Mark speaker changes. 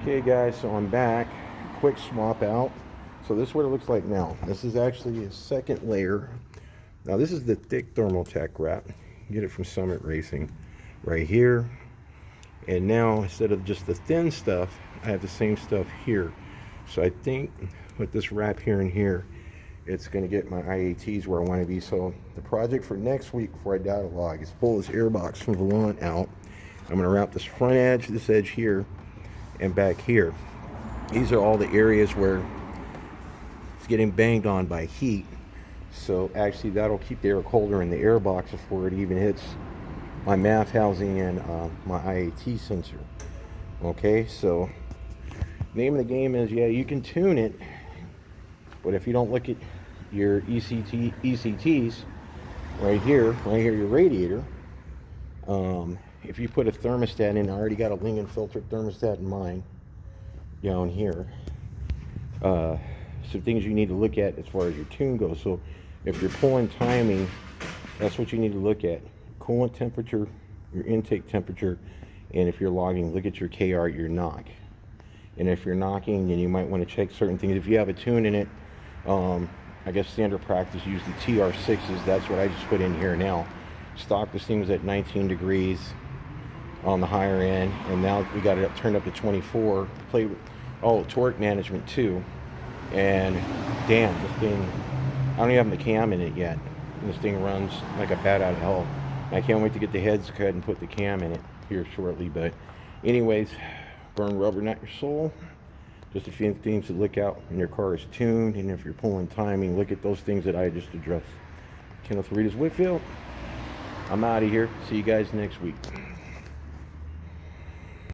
Speaker 1: Okay guys, so I'm back. Quick swap out. So this is what it looks like now. This is actually a second layer. Now this is the thick thermal tech wrap. You get it from Summit Racing right here. And now instead of just the thin stuff, I have the same stuff here. So I think with this wrap here and here, it's going to get my IATs where I want to be. So the project for next week before I data log is pull this airbox from Volant out. I'm going to wrap this front edge, this edge here, and back here. These are all the areas where it's getting banged on by heat. So actually that'll keep the air colder in the air box before it even hits my MAF housing and my IAT sensor. Okay, so name of the game is, yeah, you can tune it, but if you don't look at your ECTs right here, your radiator, if you put a thermostat in, I already got a Lincoln filtered thermostat in mine down here. Some things you need to look at as far as your tune goes. So if you're pulling timing, that's what you need to look at. Coolant temperature, your intake temperature, and if you're logging, look at your KR, your knock. And if you're knocking, then you might want to check certain things. If you have a tune in it, I guess standard practice, use the TR6s. That's what I just put in here now. Stock, this thing was at 19 degrees on the higher end, and now we got it turned up to 24. Play with torque management too, and damn, this thing, I don't even have the cam in it yet, and this thing runs like a bat out of hell. I can't wait to get the heads cut and put the cam in it here shortly. But anyways, burn rubber, not your soul. Just a few things to look out when your car is tuned, and if you're pulling timing, look at those things that I just addressed. Kenneth Reedus Whitfield, I'm out of here. See you guys next week.